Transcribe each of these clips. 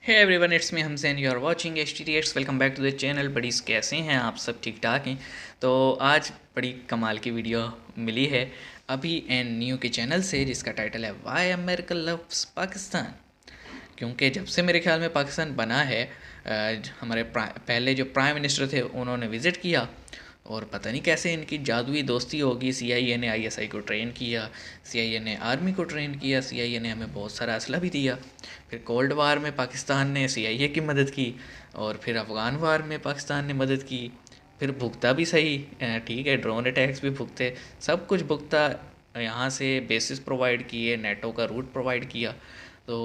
Hey everyone, it's me Hamsain, you are watching HTTX। Welcome back to the channel. Buddies कैसे हैं आप सब? ठीक ठाक हैं? तो आज बड़ी कमाल की वीडियो मिली है अभी एन न्यू के चैनल से, जिसका टाइटल है वाई अमेरिका लव्स पाकिस्तान। क्योंकि जब से मेरे ख्याल में पाकिस्तान बना है, हमारे पहले जो प्राइम मिनिस्टर थे उन्होंने विज़िट किया और पता नहीं कैसे इनकी जादुई दोस्ती होगी। CIA ने ISI को ट्रेन किया, CIA ने आर्मी को ट्रेन किया, CIA ने हमें बहुत सारा असला भी दिया। फिर कोल्ड वार में पाकिस्तान ने CIA की मदद की, और फिर अफ़गान वार में पाकिस्तान ने मदद की। फिर भुगता भी सही, ठीक है, ड्रोन अटैक्स भी भुगते, सब कुछ भुगता। यहाँ से बेसिस प्रोवाइड किए, नेटो का रूट प्रोवाइड किया। तो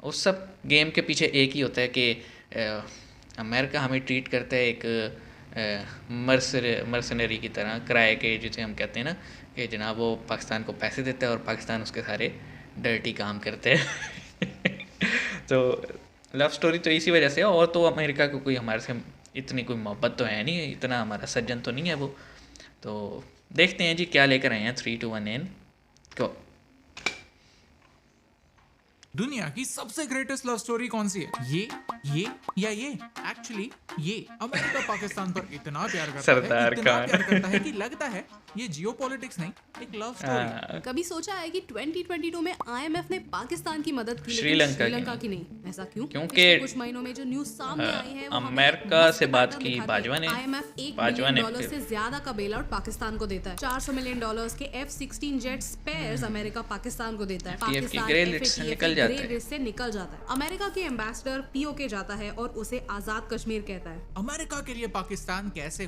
उस सब गेम के पीछे एक ही होता है कि अमेरिका हमें ट्रीट करता है एक मर्सनरी की तरह, किराए के, जिसे हम कहते हैं ना, कि जनाब वो पाकिस्तान को पैसे देता है और पाकिस्तान उसके सारे डर्टी काम करते हैं। तो लव स्टोरी तो इसी वजह से है, और तो अमेरिका को कोई हमारे से इतनी कोई मोहब्बत तो है नहीं, इतना हमारा सज्जन तो नहीं है वो। तो देखते हैं जी क्या लेकर आए हैं 3, 2, 1 एन को। दुनिया की सबसे ग्रेटेस्ट लव स्टोरी कौन सी है? ये या ये? एक्चुअली ये अमेरिका पाकिस्तान पर इतना प्यार करता सरदार है, इतना खान। प्यार करता है कि लगता है ये जियोपॉलिटिक्स नहीं, एक लव स्टोरी। कभी सोचा है कि 2022 में IMF ने पाकिस्तान की मदद की, लेकिन श्रीलंका की नहीं? ऐसा क्यों? क्योंकि पिछले कुछ महीनों में जो न्यूज सामने आई है, वो हमें अमेरिका मस्त से बात पैटर्न की दिखाती है। बाजवा ने। IMF $1 बाजवा ने मिलियन फिर- से ज्यादा का बेल आउट पाकिस्तान को देता है। $400 मिलियन के F-16 jet spheres America Pakistan को देता है। FATF की पाकिस्तान ग्रे लिस्ट से FATF निकल की जाता ग्रे है। लिस्ट से निकल जाता है। अमेरिका के एम्बेसडर POK जाता है और उसे आजाद कश्मीर कहता है। अमेरिका के लिए पाकिस्तान कैसे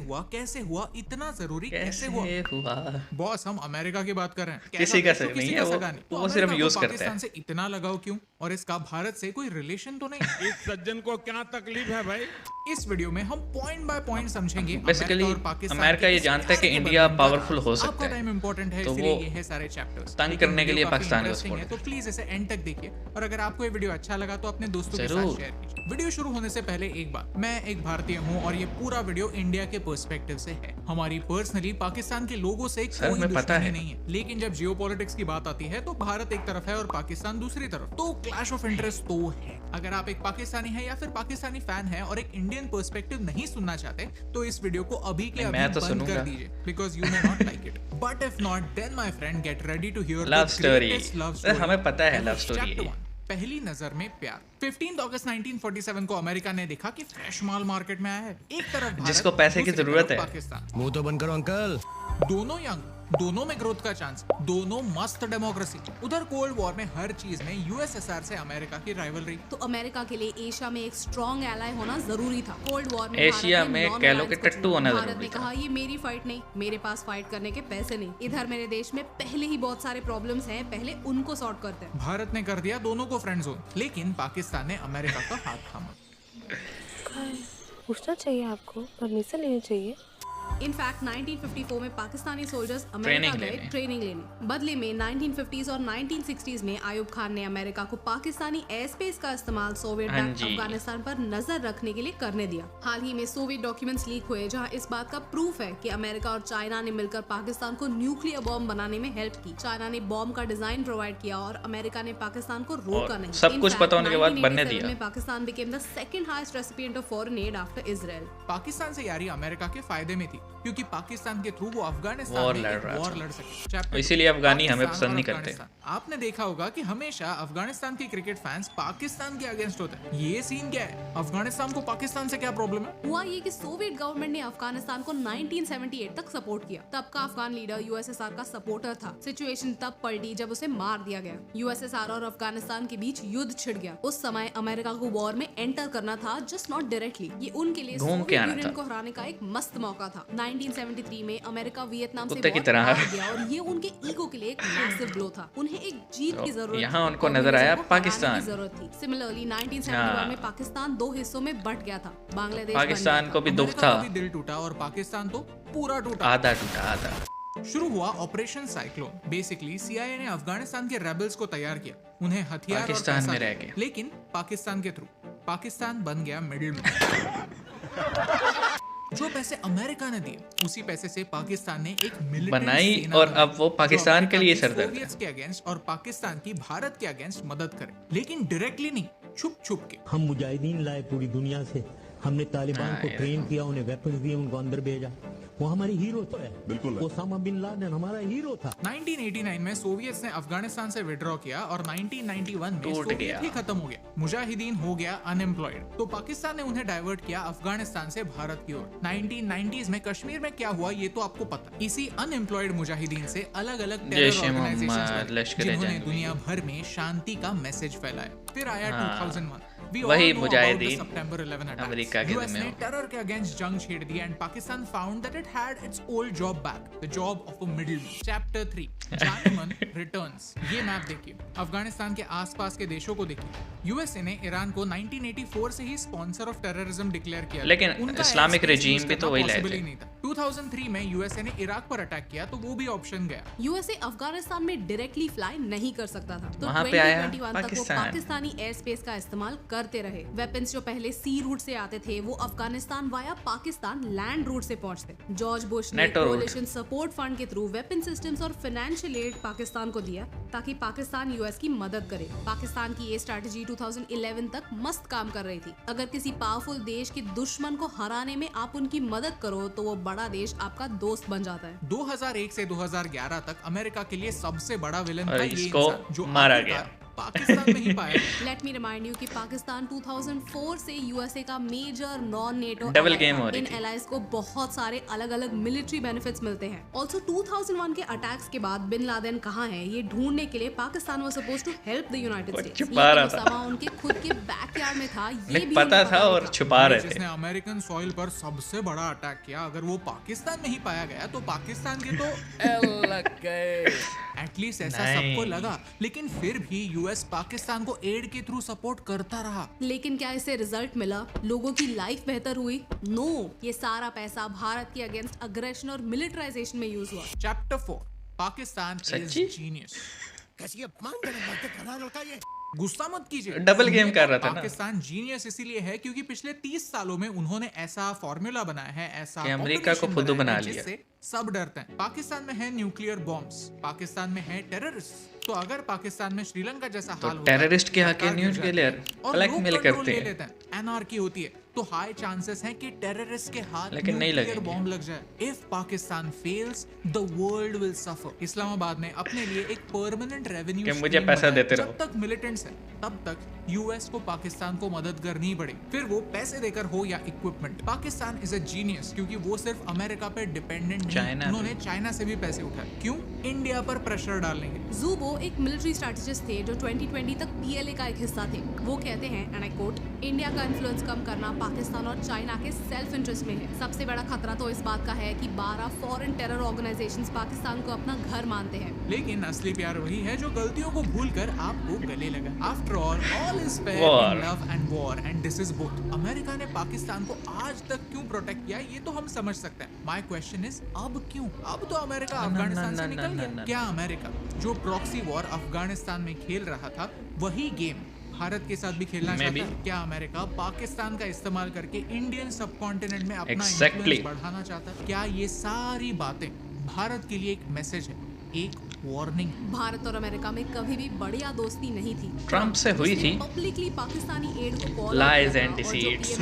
हुआ, इतना जरूरी कैसे हुआ? हुआ? बॉस, हम अमेरिका की बात कर रहे हैं। किसी का तो सग नहीं किसी है का वो, सगा नहीं। वो तो सिर्फ अमेरिका को यूज करता है। पाकिस्तान से इतना लगाव क्यों, और इसका भारत से कोई रिलेशन तो नहीं? इस सज्जन को क्या तकलीफ है भाई? इस वीडियो में हम पॉइंट बाय पॉइंट समझेंगे बेसिकली अमेरिका और पाकिस्तान अमेरिका के ये इस जानता है कि प्यार के इंडिया बंधन का पावरफुल राज। हो सकता आपका है, टाइम इंपॉर्टेंट है, तो इसलिए वो ये है सारे चैप्टर्स। तंग लेकिन करने के लिए वीडियो काफी पाकिस्तान को इंटरेस्टिंग है, support तो प्लीज इसे एंड तक देखिए, और अगर आपको ये वीडियो अच्छा लगा तो अपने दोस्तों के जरूर। साथ शेयर कीजिए। वीडियो शुरू होने से पहले एक बात, मैं एक भारतीय हूँ और ये पूरा वीडियो इंडिया के पर्सपेक्टिव से है। हमारी पर्सनली पाकिस्तान के लोगों से सर, कोई हमें पता दुश्मनी है। नहीं है, लेकिन जब जियोपॉलिटिक्स की बात आती है तो भारत एक तरफ है और पाकिस्तान दूसरी तरफ, तो क्लैश ऑफ इंटरेस्ट तो है। अगर आप एक पाकिस्तानी है या फिर पाकिस्तानी फैन है और एक इंडियन पर्सपेक्टिव नहीं सुनना चाहते, तो इस वीडियो को अभी के मैं अभी तो बंद सुनूंगा। कर दीजिए, because you may not like it. But if not, then my friend, get ready to hear love story. Love sir, हमें पता है लव स्टोरी Chapter है। 1, पहली नजर में प्यार। 15 अगस्त 1947 को अमेरिका ने देखा कि फ्रेश माल मार्केट में आया है। एक तरफ भारत, जिसको पैसे की दूसरी जरूरत तरफ है। पाकिस्तान। मुंह तो बंद करो अंकल। दोनों यंग, दोनों में ग्रोथ का चांस, दोनों मस्त डेमोक्रेसी। उधर कोल्ड वॉर में हर चीज में USSR से अमेरिका की राइवलरी। तो अमेरिका के लिए एशिया में एक स्ट्रॉन्ग एलाय होना जरूरी था। कोल्ड वॉर में एशिया भारत ने में कह लो कि non-alliance को टट्टू चुना। होना भारत जरूरी ने था। कहा ये मेरी फाइट नहीं, मेरे पास फाइट करने के पैसे नहीं। इधर मेरे देश में पहले ही बहुत सारे प्रॉब्लम्स हैं, पहले उनको सॉर्ट करते हैं। भारत ने कर दिया दोनों को फ्रेंड जोन, लेकिन पाकिस्तान ने अमेरिका का हाथ थामा। पूछना चाहिए आपको, परमिशन लेनी चाहिए। इनफैक्ट 1954 में पाकिस्तानी सोल्जर्स अमेरिका ट्रेनिंग गए लेने। ट्रेनिंग लेने। बदले में 1950s और 1960s में आयुब खान ने अमेरिका को पाकिस्तानी एयर स्पेस का इस्तेमाल सोवियत हाँ बैक्ड जी। अफगानिस्तान पर नजर रखने के लिए करने दिया। हाल ही में सोवियत डॉक्यूमेंट्स लीक हुए, जहां इस बात का प्रूफ है कि अमेरिका और चाइना ने मिलकर पाकिस्तान को न्यूक्लियर बॉम्ब बनाने में हेल्प की। चाइना ने बॉम्ब का डिजाइन प्रोवाइड किया और अमेरिका ने पाकिस्तान को रोका और नहीं। सब कुछ In पता fact, होने के बाद बनने 1987 दिया। में Pakistan became the second highest recipient of foreign aid after Israel। Pakistan से यारी अमेरिका के फायदे में थी, क्योंकि पाकिस्तान के थ्रू वो अफगानिस्तान वॉर में लड़ एक रहा वॉर था। लड़ सके। Chapter इसीलिए अफगानी हमें पाकिस्तान पसंद और नहीं करते। अफगानिस्तान। आपने देखा होगा कि हमेशा अफगानिस्तान के क्रिकेट फैंस पाकिस्तान के अगेंस्ट होते हैं। ये सीन क्या है? अफगानिस्तान को पाकिस्तान से क्या प्रॉब्लम है? हुआ ये कि सोवियत गवर्नमेंट ने अफगानिस्तान को 1978 तक सपोर्ट किया। तब का अफगान लीडर USSR का सपोर्टर था। सिचुएशन तब पलटी जब उसे मार दिया गया। USSR और अफगानिस्तान के बीच युद्ध छिड़ गया। उस समय अमेरिका को वॉर में एंटर करना था, जस्ट नॉट डायरेक्टली। ये उनके लिए घूम के सोवियत आना यूनियन था। को हराने का एक मस्त मौका था। 1973 में अमेरिका वियतनाम से कुत्ते की वॉर तरह। हार गया और ये उनके ईगो के लिए एक मैसिव ब्लो था। उन्हें एक जीत की जरूरत थी। यहाँ उनको कम्युनिज्म नजर आया को हराने पाकिस्तान। की जरूरत थी। सिमिलरली 1971 हाँ। में पाकिस्तान दो हिस्सों में बट गया था। बांग्लादेश बन पाकिस्तान गया को था। भी दुख अमेरिका था। का भी दिल टूटा और पाकिस्तान तो पूरा टूटा। आधा टूटा आधा। शुरू हुआ ऑपरेशन साइक्लोन। बेसिकली CIA ने अफगानिस्तान के रेबल्स को तैयार किया, उन्हें हथियार और पाकिस्तान पैसा में रह दिया, के। लेकिन पाकिस्तान के थ्रू। पाकिस्तान बन गया मिडिल मैन। जो पैसे अमेरिका ने दिए, उसी पैसे से पाकिस्तान ने एक militant बनाई सेना और बनाई, अब वो जो पाकिस्तान के अमेरिका लिए की सरदर्द है। सोवियट्स के अगेंस्ट और पाकिस्तान की भारत के अगेंस्ट मदद करे, लेकिन डायरेक्टली नहीं, छुप छुप के। हम मुजाहिदीन लाए पूरी दुनिया से, हमने तालिबान को ये ट्रेन किया, उन्हें वेपन्स दिए, उनको अंदर भेजा। वो हमारी हीरो तो है, बिल्कुल है। ओसामा बिन लादेन हमारा हीरो था। 1989 में सोवियट्स ने अफगानिस्तान से विड्रॉ किया और 1991 में टूट सोवियत गया। ही खत्म हो गया, मुजाहिदीन हो गया अनएम्प्लॉयड। तो पाकिस्तान ने उन्हें डाइवर्ट किया अफगानिस्तान से भारत की ओर। 1990s में कश्मीर में क्या हुआ ये तो आपको पता। इसी अनएम्प्लॉयड मुजाहिदीन से अलग अलग टेरर जैश ए ऑर्गेनाइजेशंस मोहम्मद, बने, लश्कर ए जिन्होंने जंग। दुनिया भर में शांति का मैसेज फैलाया। फिर आया 2001। We all वही know about the Mujahideen September 11 attacks. America के US ज़िम्मे ने हो। टेरर के अगेंस्ट जंग छेड़ दी and Pakistan found that it had its old job back, the job of a middle man. Chapter 3 Janeman returns. ये मैप देखिए, अफगानिस्तान के आसपास के देशों को देखिए। यूएसए ने ईरान को 1984 से ही स्पॉन्सर ऑफ टेररिज्म डिक्लेयर किया, लेकिन उनका इस्लामिक airspace regime use भी तो करना वही लाए possible थे। ही नहीं था। 2003 में यूएसए ने इराक पर अटैक किया तो वो भी ऑप्शन गया। यूएसए अफगानिस्तान में डायरेक्टली फ्लाई नहीं कर सकता था, तो वहाँ पे आया 2021 तक वो पाकिस्तान। पाकिस्तानी एयर स्पेस का इस्तेमाल करते रहे। वेपन्स जो पहले सी रूट से आते थे वो Afghanistan via Pakistan land route से पहुंचते। जॉर्ज बुश ने NATO route. Coalition support fund के थ्रू वेपन सिस्टम्स और फाइनेंशियल एड पाकिस्तान को दिया ताकि पाकिस्तान यूएस की मदद करे। पाकिस्तान की ये स्ट्रैटेजी 2011 तक मस्त काम कर रही थी। अगर किसी पावरफुल देश के दुश्मन को हराने में आप उनकी मदद करो तो वो बड़ा देश आपका दोस्त बन जाता है। 2001 से 2011 तक अमेरिका के लिए सबसे बड़ा विलन और था ये इसको इंसान जो मारा आखिरकार गया। पाकिस्तान में ही पाया। लेट मी रिमाइंड यू कि पाकिस्तान 2004 से यूएसए का major non NATO double game हो रही इन थी। एलाइज को बहुत सारे अलग अलग मिलिट्री बेनिफिट्स मिलते हैं। ऑल्सो 2001 के अटैक्स के बाद बिन लादेन कहाँ है ये ढूंढने के लिए Pakistan was supposed to help the United वो स्टेट्स, छुपा रहा लेकिन था। उसामा उनके खुद के बैकयार्ड में था, ये नहीं भी पता उन्हें था और नहीं छुपा रहे थे। जिसने अमेरिकन सॉइल पर सबसे बड़ा अटैक किया, अगर वो पाकिस्तान में ही पाया गया तो पाकिस्तान के तो एटलीस्ट ऐसा नहीं। सबको लगा, लेकिन फिर भी यूएस पाकिस्तान को एड के थ्रू सपोर्ट करता रहा। लेकिन क्या इससे रिजल्ट मिला? लोगों की लाइफ बेहतर हुई? नो, ये सारा पैसा भारत के अगेंस्ट अग्रेशन और मिलिटराइजेशन में यूज हुआ। चैप्टर 4 पाकिस्तान इज सच्ची? जीनियस। गुस्सा मत कीजिए, डबल गेम कर रहा था ना। पाकिस्तान जीनियस इसीलिए है क्योंकि पिछले 30 सालों में उन्होंने ऐसा फॉर्मूला बनाया है, ऐसा कि अमेरिका को population फुद्दू बनाया बना है, लिया। जिससे सब डरते हैं। पाकिस्तान में है न्यूक्लियर बॉम्ब्स, पाकिस्तान में है टेररिस्ट। तो अगर पाकिस्तान में श्रीलंका जैसा तो हाल होता है, टेररिस्ट के आके सरकार गिर न्यूज जाती है क्लियर और ब्लैकमेल लोग करते कंट्रोल ले हैं। लेते हैं, एनार्की होती है, तो हाई चांसेस हैं कि टेररिस्ट के हाथ लेकिन नहीं न्यूक्लियर लगेंगे। बॉम्ब लग जाए। If Pakistan fails the world will suffer. Islamabad ने अपने लिए एक परमानेंट रेवेन्यू कि मुझे पैसा देते रहो। जब तक मिलिटेंट्स है तब तक यूएस को पाकिस्तान को मदद करनी ही पड़ेगी, फिर वो पैसे देकर हो या equipment. Pakistan is a genius क्योंकि वो सिर्फ अमेरिका पे डिपेंडेंट नहीं, चाइना उन्होंने चाइना से भी पैसे उठाए। क्यों? इंडिया पर प्रेशर डालने के लिए। ज़ूबो एक मिलिट्री स्ट्रैटेजिस्ट थे जो 2020 तक पीएलए का एक हिस्सा थे। वो कहते हैं एंड आई कोट, इंडिया का इन्फ्लुएंस कम करना पाकिस्तान और चाइना के सेल्फ इंटरेस्ट में है। सबसे बड़ा खतरा तो इस बात का है कि 12 फॉरेन टेरर ऑर्गेनाइजेशंस पाकिस्तान को अपना घर मानते हैं। लेकिन असली प्यार वही है जो गलतियों को भूलकर आपको गले लगा। After all is fair War. In love and war and this is both. America ने पाकिस्तान को आज तक क्यों प्रोटेक्ट किया ये तो हम समझ सकते हैं। माय क्वेश्चन इज अब क्यों? अब तो अमेरिका अफगानिस्तान से निकल गया। क्या अमेरिका जो प्रॉक्सी वॉर अफगानिस्तान में खेल रहा था वही गेम भारत के साथ भी खेलना Maybe. चाहता है? क्या अमेरिका पाकिस्तान का इस्तेमाल करके इंडियन सबकॉन्टिनेंट में अपना Exactly. इन्फ्लुएंस बढ़ाना चाहता है? क्या ये सारी बातें भारत के लिए एक मैसेज है, एक वार्निंग? भारत और अमेरिका में कभी भी बढ़िया दोस्ती नहीं थी। ट्रम्प से हुई थी। पब्लिकली पाकिस्तानी एड को call Lies and deceits.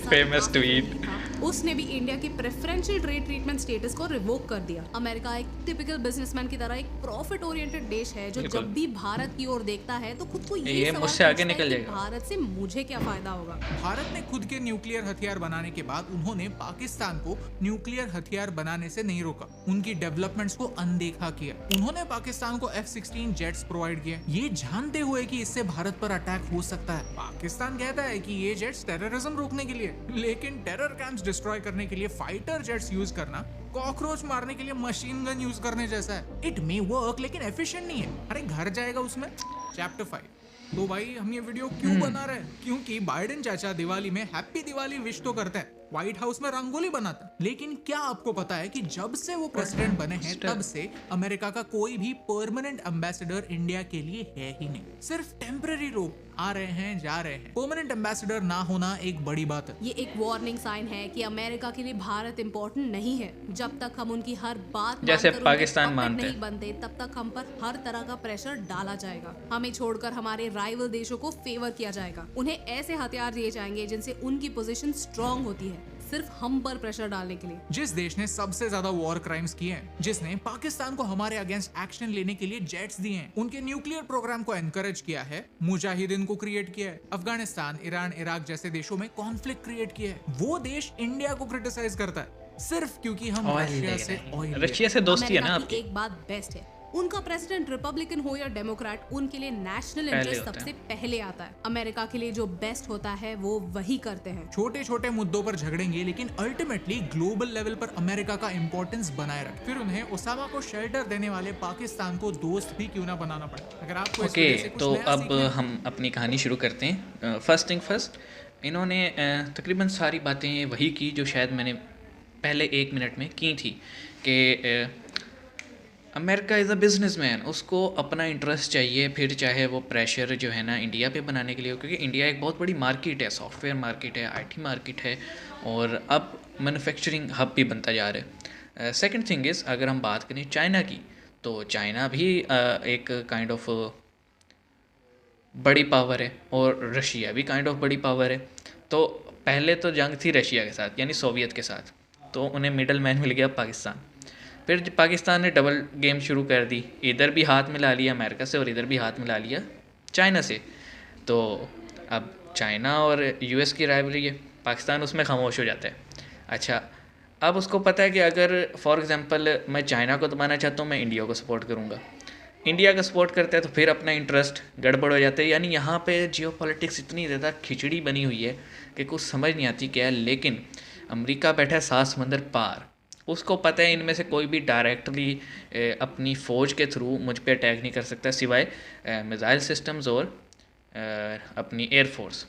Famous tweet. उसने भी इंडिया के प्रेफरेंशियल ट्रेड ट्रीटमेंट स्टेटस को रिवोक कर दिया। अमेरिका एक टिपिकल बिजनेसमैन की तरह एक प्रॉफिट ओरिएंटेड देश है जो बिल्कुल। जब भी भारत की ओर देखता है तो खुद को ये ये सवाल मुझसे आगे पूछता है निकल कि जाएगा। भारत से मुझे क्या फायदा होगा। भारत ने खुद के न्यूक्लियर हथियार बनाने के बाद उन्होंने पाकिस्तान को न्यूक्लियर हथियार बनाने से नहीं रोका, उनकी डेवलपमेंट्स को अनदेखा किया। उन्होंने पाकिस्तान को F-16 जेट्स प्रोवाइड किए, ये जानते हुए कि इससे भारत पर अटैक हो सकता है। पाकिस्तान कहता है कि ये जेट्स टेररिज्म रोकने के लिए, लेकिन टेरर कैंप्स डिस्ट्रॉय करने के लिए फाइटर जेट्स यूज करना कॉकरोच मारने के लिए मशीन गन यूज करने जैसा है। इट मे वर्क लेकिन एफिशिएंट नहीं है। अरे घर जाएगा उसमें। चैप्टर 5। तो भाई हम ये वीडियो क्यों बना रहे हैं? क्योंकि बाइडेन चाचा दिवाली में हैप्पी दिवाली विश तो करते हैं, व्हाइट हाउस में रंगोली बनाता है, लेकिन क्या आपको पता है कि जब से वो प्रेसिडेंट बने हैं तब से अमेरिका का कोई भी परमानेंट एम्बेसडर इंडिया के लिए है ही नहीं। सिर्फ टेम्पररी लोग आ रहे हैं, जा रहे हैं। परमानेंट एम्बेसडर ना होना एक बड़ी बात है। ये एक वार्निंग साइन है कि अमेरिका के लिए भारत इम्पोर्टेंट नहीं है। जब तक हम उनकी हर बात जैसे मानकर उनके पाकिस्तान puppet मानते नहीं हैं। बनते, तब तक हम पर हर तरह का प्रेशर डाला जाएगा। हमें छोड़कर हमारे राइवल देशों को फेवर किया जाएगा। उन्हें ऐसे हथियार दिए जाएंगे जिनसे उनकी पोजीशन स्ट्रांग होती है, सिर्फ हम पर प्रेशर डालने के लिए। जिस देश ने सबसे ज्यादा वॉर क्राइम्स किए हैं, जिसने पाकिस्तान को हमारे अगेंस्ट एक्शन लेने के लिए जेट्स दिए हैं, उनके न्यूक्लियर प्रोग्राम को एनकरेज किया है, मुजाहिदीन को क्रिएट किया है, अफगानिस्तान, ईरान, इराक जैसे देशों में कॉन्फ्लिक्ट क्रिएट किया है, वो देश इंडिया को क्रिटिसाइज करता है सिर्फ क्योंकि हम रशिया से ऑयल रशिया से दोस्ती है ना अमेरिका की आपकी। एक बात बेस्ट है, उनका प्रेसिडेंट रिपब्लिकन हो या डेमोक्रेट, उनके लिए नेशनल पहले इंटरेस्ट होता है। सबसे पहले आता है। अमेरिका के लिए जो बेस्ट होता है वो वही करते हैं। छोटे छोटे मुद्दों पर झगड़ेंगे, लेकिन अल्टीमेटली ग्लोबल लेवल पर अमेरिका का इंपॉर्टेंस बनाए रखें। फिर उन्हें ओसामा को शेल्टर देने वाले पाकिस्तान को दोस्त भी क्यों ना बनाना पड़े। अगर आपको इस ओके, वीडियो से कुछ तो नया अब सीखना है, हम अपनी कहानी शुरू करते हैं। फर्स्ट थिंग फर्स्ट, इन्होंने तकरीबन सारी बातें वही की जो शायद मैंने पहले 1 मिनट में की थी कि अमेरिका इज़ अ बिजनेसमैन, उसको अपना इंटरेस्ट चाहिए, फिर चाहे वो प्रेशर जो है ना इंडिया पे बनाने के लिए हो, क्योंकि इंडिया एक बहुत बड़ी मार्केट है, सॉफ्टवेयर मार्केट है, आईटी मार्केट है, और अब मैन्युफैक्चरिंग हब भी बनता जा रहा है। सेकंड थिंग इज़, अगर हम बात करें चाइना की, तो चाइना भी एक काइंड ऑफ बड़ी पावर है, और रशिया भी काइंड ऑफ बड़ी पावर है। तो पहले तो जंग थी रशिया के साथ, यानी सोवियत के साथ, तो उन्हें मिडल मैन मिल गया पाकिस्तान। फिर पाकिस्तान ने डबल गेम शुरू कर दी, इधर भी हाथ मिला लिया अमेरिका से और इधर भी हाथ मिला लिया चाइना से। तो अब चाइना और यूएस की राइवलरी है, पाकिस्तान उसमें खामोश हो जाता है। अच्छा, अब उसको पता है कि अगर फॉर एग्जांपल मैं चाइना को दबाना चाहता हूँ, मैं इंडिया को सपोर्ट करूँगा, इंडिया का सपोर्ट करता है तो फिर अपना इंटरेस्ट गड़बड़ हो जाता है। यानी यहाँ पे जियोपॉलिटिक्स इतनी ज़्यादा खिचड़ी बनी हुई है कि कुछ समझ नहीं आती क्या है। लेकिन अमेरिका बैठा है 7 समंदर पार, उसको पता है इनमें से कोई भी डायरेक्टली अपनी फ़ौज के थ्रू मुझ पे अटैक नहीं कर सकता, सिवाय मिसाइल सिस्टम्स और अपनी एयरफोर्स,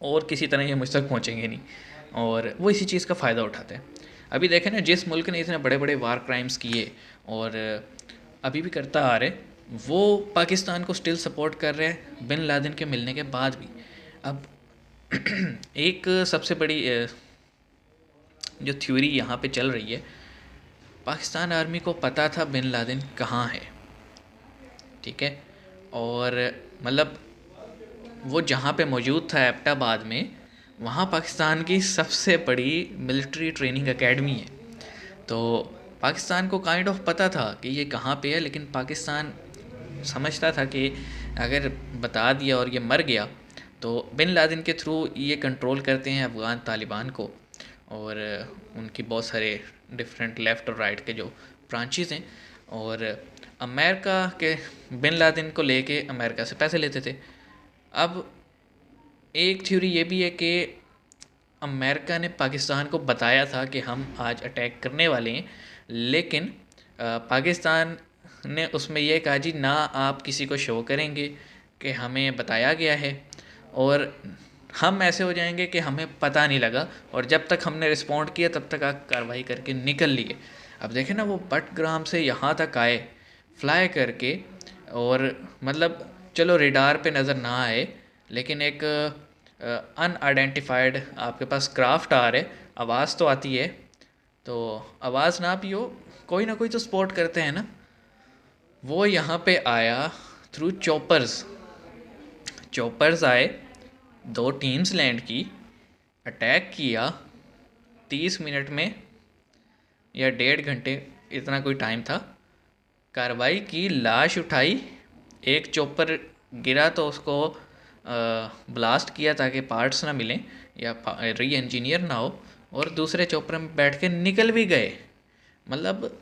और किसी तरह ये मुझ तक पहुँचेंगे नहीं, और वो इसी चीज़ का फ़ायदा उठाते हैं। अभी देखें ना, जिस मुल्क ने इतने बड़े बड़े वार क्राइम्स किए और अभी भी करता आ रहे, वो पाकिस्तान को स्टिल सपोर्ट कर रहे हैं बिन लादेन के मिलने के बाद भी। अब एक सबसे बड़ी जो थ्योरी यहाँ पे चल रही है, पाकिस्तान आर्मी को पता था बिन लादेन कहाँ है, ठीक है, और मतलब वो जहाँ पे मौजूद था एबटाबाद में, वहाँ पाकिस्तान की सबसे बड़ी मिलिट्री ट्रेनिंग एकेडमी है। तो पाकिस्तान को काइंड ऑफ पता था कि ये कहाँ पे है, लेकिन पाकिस्तान समझता था कि अगर बता दिया और ये मर गया तो बिन लादेन के थ्रू ये कंट्रोल करते हैं अफ़गान तालिबान को, और उनकी बहुत सारे डिफरेंट लेफ़्ट और राइट के जो ब्रांचेस हैं, और अमेरिका के बिन लादेन को लेके अमेरिका से पैसे लेते थे। अब एक थ्योरी ये भी है कि अमेरिका ने पाकिस्तान को बताया था कि हम आज अटैक करने वाले हैं, लेकिन पाकिस्तान ने उसमें यह कहा जी ना, आप किसी को शो करेंगे कि हमें बताया गया है, और हम ऐसे हो जाएंगे कि हमें पता नहीं लगा, और जब तक हमने रिस्पॉन्ड किया तब तक आप कार्रवाई करके निकल लिए। अब देखें ना, वो बटग्राम से यहाँ तक आए फ्लाई करके, और मतलब चलो रेडार पे नज़र ना आए, लेकिन एक अनआइडेंटिफाइड आपके पास क्राफ्ट आ रहे, आवाज़ तो आती है, तो आवाज़ ना भी हो, कोई ना कोई तो सपोर्ट करते हैं ना। वो यहाँ पे आया थ्रू चॉपर्स आए, 2 टीम्स लैंड की, अटैक किया 30 मिनट में या 1.5 घंटे, इतना कोई टाइम था, कार्रवाई की, लाश उठाई, एक चॉपर गिरा तो उसको ब्लास्ट किया ताकि पार्ट्स ना मिलें या री इंजीनियर ना हो, और दूसरे चॉपर में बैठ के निकल भी गए। मतलब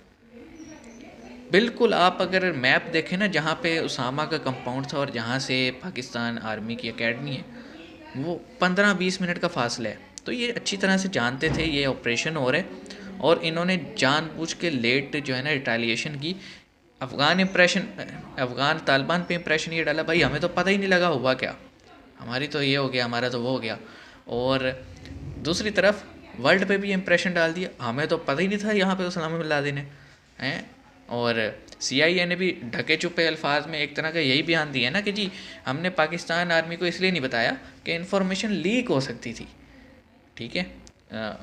बिल्कुल, आप अगर मैप देखें ना, जहाँ पे उसामा का कंपाउंड था और जहाँ से पाकिस्तान आर्मी की एकेडमी है, वो 15-20 मिनट का फासला है। तो ये अच्छी तरह से जानते थे ये ऑपरेशन हो रहा है, और इन्होंने जानबूझ के लेट जो है ना रिटेलिएशन की। अफ़गान तालिबान पे इंप्रेशन ये डाला, भाई हमें तो पता ही नहीं लगा हुआ क्या, हमारी तो ये हो गया, हमारा तो वो हो गया। और दूसरी तरफ वर्ल्ड पे भी इंप्रेशन डाल दिया, हमें तो पता ही नहीं था यहाँ पे उसामा बिन लादेन है। और CIA ने भी ढके छुपे अल्फाज में एक तरह का यही बयान दिया ना कि जी हमने पाकिस्तान आर्मी को इसलिए नहीं बताया कि इन्फॉर्मेशन लीक हो सकती थी, ठीक है।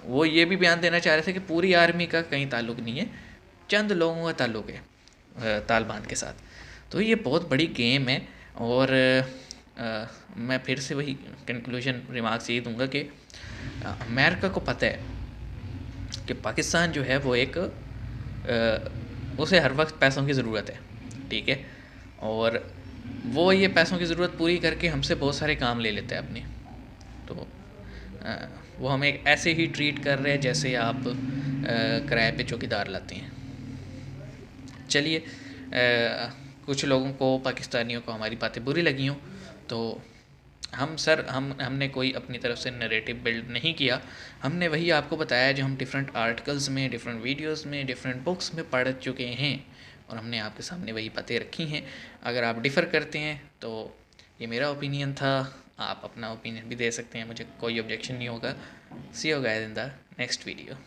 वो ये भी बयान देना चाह रहे थे कि पूरी आर्मी का कहीं ताल्लुक़ नहीं है, चंद लोगों का ताल्लुक़ है तालिबान के साथ। तो ये बहुत बड़ी गेम है। और मैं फिर से वही कंक्लूजन रिमार्क्स ये दूंगा कि अमेरिका को पता है कि पाकिस्तान जो है वो एक उसे हर वक्त पैसों की ज़रूरत है, ठीक है। और वो ये पैसों की ज़रूरत पूरी करके हमसे बहुत सारे काम ले लेता है अपने। तो वो हमें ऐसे ही ट्रीट कर रहे हैं जैसे आप किराए पे चौकीदार लाते हैं। चलिए, कुछ लोगों को, पाकिस्तानियों को हमारी बातें बुरी लगी हों तो हमने कोई अपनी तरफ से नरेटिव बिल्ड नहीं किया। हमने वही आपको बताया जो हम डिफरेंट आर्टिकल्स में, डिफरेंट वीडियोस में, डिफरेंट बुक्स में पढ़ चुके हैं और हमने आपके सामने वही बातें रखी हैं। अगर आप डिफ़र करते हैं तो ये मेरा ओपिनियन था, आप अपना ओपिनियन भी दे सकते हैं, मुझे कोई ऑब्जेक्शन नहीं होगा। See you guys in the next video.